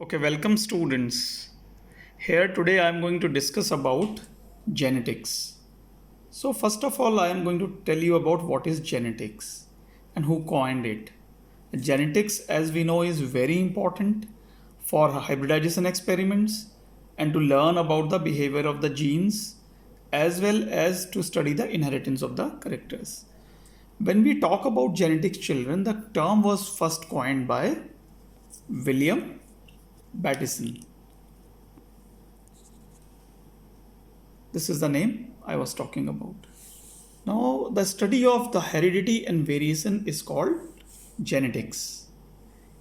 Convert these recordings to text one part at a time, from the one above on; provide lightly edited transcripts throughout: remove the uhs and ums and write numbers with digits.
Okay, welcome students. Here today I am going to discuss about genetics. So first of all I am going to tell you about what is genetics and who coined it. Genetics, as we know, is very important for hybridization experiments and to learn about the behavior of the genes as well as to study the inheritance of the characters. When we talk about genetics children, the term was first coined by William Bateson. This is the name I was talking about. Now, the study of the heredity and variation is called genetics.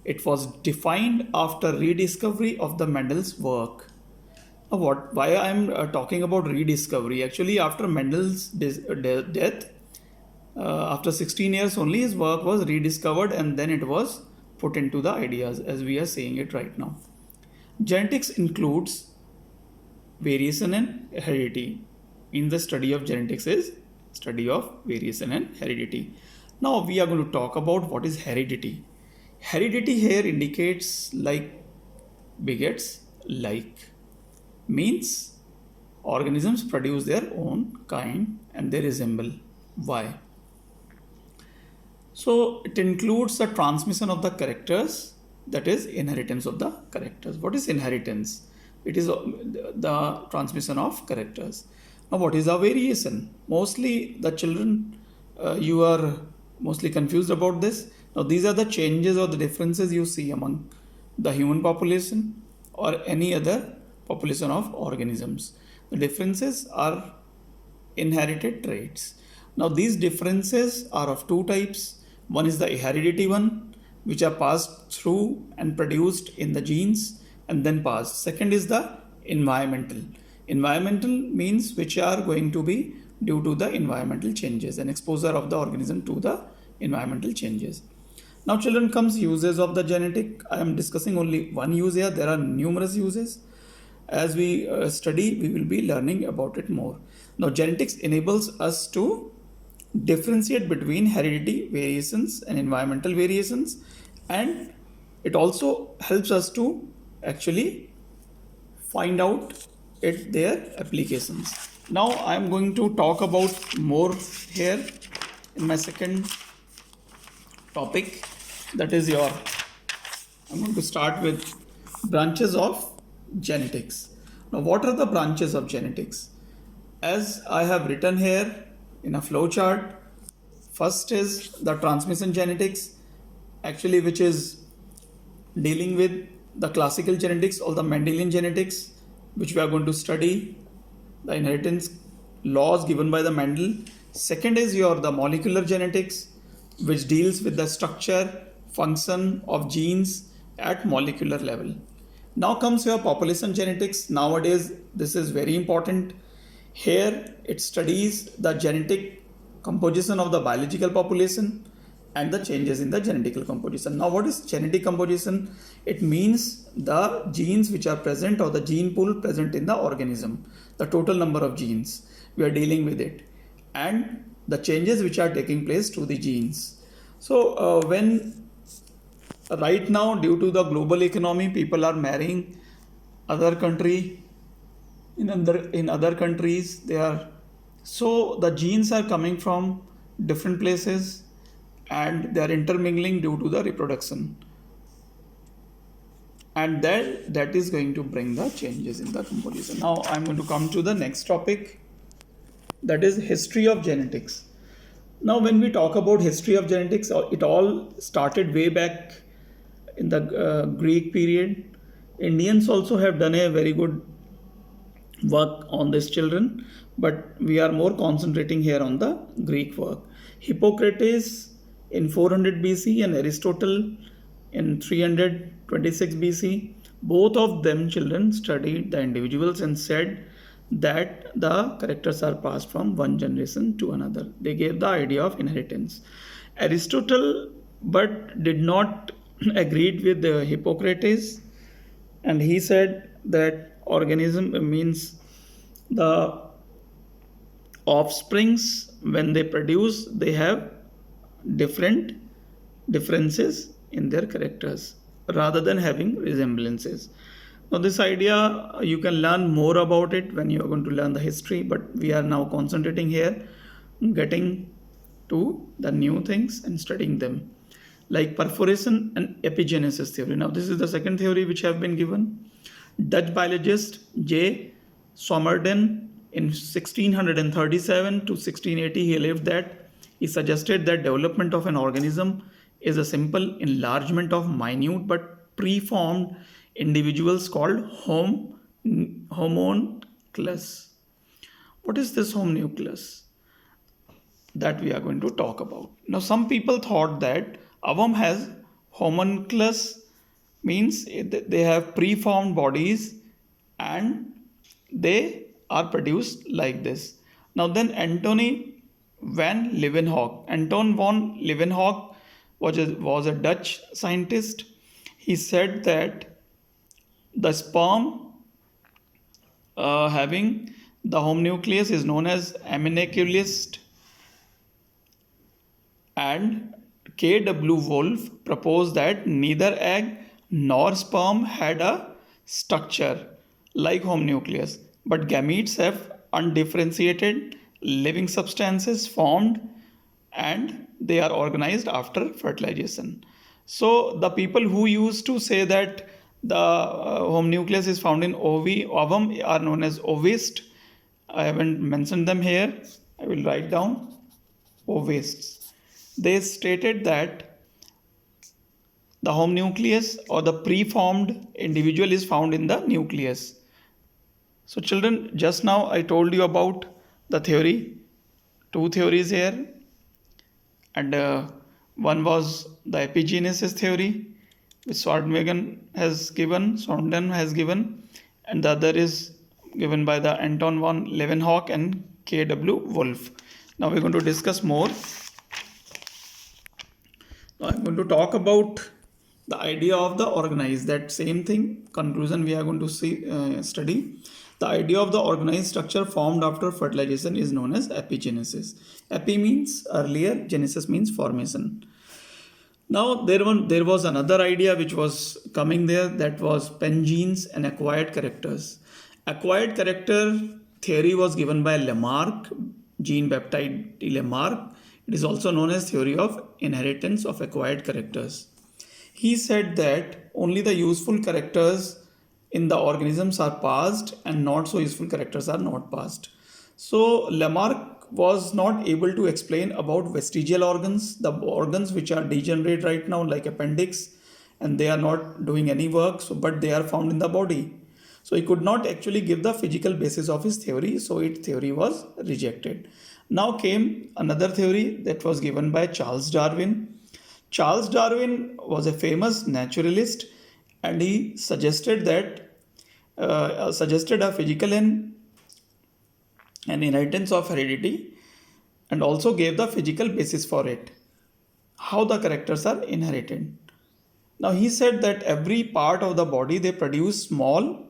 It was defined after rediscovery of the Mendel's work. Why I am talking about rediscovery? Actually, after Mendel's death, after 16 years only, his work was rediscovered and then it was put into the ideas as we are saying it right now. Genetics includes variation and heredity. In the study of genetics is study of variation and heredity. Now we are going to talk about what is heredity. Heredity here indicates like begets like, means organisms produce their own kind and they resemble. Why? So it includes the transmission of the characters, that is inheritance of the characters. What is inheritance? It is the transmission of characters. Now what is the variation? Mostly the children, you are mostly confused about this. Now these are the changes or the differences you see among the human population or any other population of organisms. The differences are inherited traits. Now these differences are of two types. One is the heredity one, which are passed through and produced in the genes and then passed. Second is the environmental. Environmental means which are going to be due to the environmental changes and exposure of the organism to the environmental changes. Now children comes uses of the genetic. I am discussing only one use here. There are numerous uses. As we study, we will be learning about it more. Now genetics enables us to differentiate between heredity variations and environmental variations, and it also helps us to actually find out their applications. Now I am going to talk about more here in my second topic, that is your I'm going to start with branches of genetics. Now what are the branches of genetics? As I have written here in a flow chart, first is the transmission genetics, actually which is dealing with the classical genetics or the Mendelian genetics, which we are going to study the inheritance laws given by the Mendel. Second is the molecular genetics, which deals with the structure, function of genes at molecular level. Now comes your population genetics. Nowadays, this is very important. Here, it studies the genetic composition of the biological population and the changes in the genetical composition. Now, what is genetic composition? It means the genes which are present or the gene pool present in the organism, the total number of genes. We are dealing with it, and the changes which are taking place to the genes. So, when right now, due to the global economy, people are marrying other country in other countries. They are, so the genes are coming from different places and they are intermingling due to the reproduction, and that is going to bring the changes in the composition. Now I'm going to come to the next topic, that is history of genetics. Now when we talk about history of genetics, it all started way back in the Greek period. Indians also have done a very good work on these children, but we are more concentrating here on the Greek work. Hippocrates in 400 BC and Aristotle in 326 BC, both of them children studied the individuals and said that the characters are passed from one generation to another. They gave the idea of inheritance. Aristotle but did not agreed with the Hippocrates, and he said that organism means the offsprings, when they produce, they have differences in their characters. rather than having resemblances. Now, this idea you can learn more about it when you are going to learn the history, but we are now concentrating here, getting to the new things and studying them, like perforation and epigenesis theory. Now, this is the second theory which have been given. Dutch biologist J. Swammerdam in 1637 to 1680 he lived that he suggested that development of an organism is a simple enlargement of minute but preformed individuals called homunculus. What is this homunculus that we are going to talk about? Now, some people thought that Avam has homunculus, means they have preformed bodies and they are produced like this. Now, then Anton van Leeuwenhoek was a Dutch scientist. He said that the sperm having the homunculus is known as aminculus, and K.W. Wolf proposed that neither egg nor sperm had a structure like homunculus, but gametes have undifferentiated living substances formed and they are organized after fertilization. So the people who used to say that the homunculus is found in ovum are known as ovists. I haven't mentioned them here. I will write down ovists. They stated that the homunculus or the preformed individual is found in the nucleus. So children, just now I told you about the theory, two theories here, and one was the epigenesis theory which Swammerdam has given, and the other is given by the Anton van Leeuwenhoek and K.W. Wolf. Now we're going to discuss more. Now I'm going to talk about the idea of the organized. That same thing, conclusion we are going to study. The idea of the organized structure formed after fertilization is known as epigenesis. Epi means earlier, genesis means formation. Now there was another idea which was coming there, that was pengenes and acquired characters. Acquired character theory was given by Lamarck, Jean-Baptiste Lamarck. It is also known as theory of inheritance of acquired characters. He said that only the useful characters in the organisms are passed and not so useful characters are not passed. So Lamarck was not able to explain about vestigial organs, the organs which are degenerate right now like appendix, and they are not doing any work, but they are found in the body. So he could not actually give the physical basis of his theory, so its theory was rejected. Now came another theory that was given by Charles Darwin. Charles Darwin was a famous naturalist, and he suggested a physical and an inheritance of heredity, and also gave the physical basis for it, how the characters are inherited. Now he said that every part of the body they produce small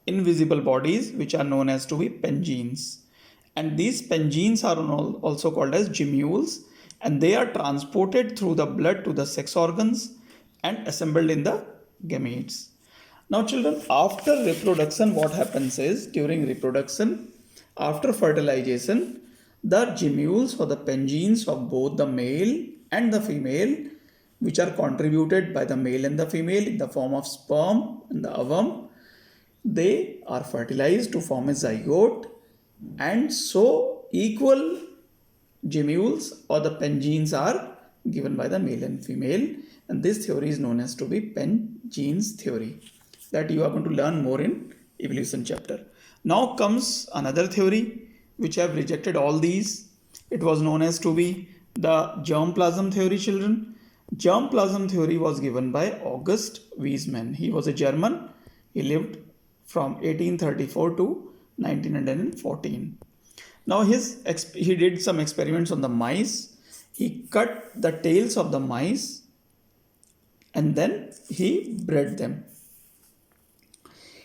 invisible bodies which are known as to be pengenes, and these pengenes are also called as gemmules, and they are transported through the blood to the sex organs and assembled in the gametes. Now children, after reproduction, what happens is, during reproduction, after fertilization, the gemmules or the pengenes of both the male and the female, which are contributed by the male and the female in the form of sperm and the ovum, they are fertilized to form a zygote, and so equal gemmules or the pengenes are given by the male and female, and this theory is known as to be pengenes theory, that you are going to learn more in evolution chapter. Now comes another theory which have rejected all these. It was known as to be the germplasm theory, children. Germplasm theory was given by August Weismann. He was a German. He lived from 1834 to 1914. Now he did some experiments on the mice. He cut the tails of the mice and then he bred them.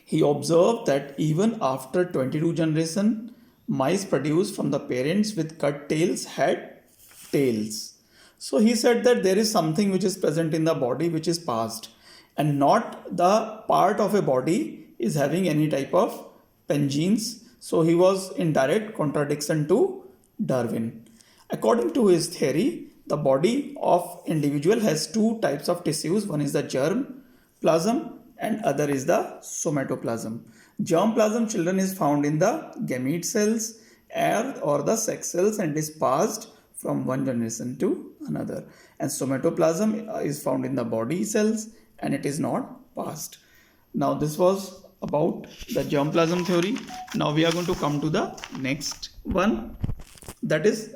He observed that even after 22 generations, mice produced from the parents with cut tails had tails. So he said that there is something which is present in the body which is passed. and not the part of a body is having any type of pengenes. So he was in direct contradiction to Darwin. According to his theory, the body of individual has two types of tissues. One is the germ plasm and other is the somatoplasm. Germ plasm, children, is found in the gamete cells or the sex cells and is passed from one generation to another. And somatoplasm is found in the body cells and it is not passed. Now this was about the germplasm theory. Now we are going to come to the next one, that is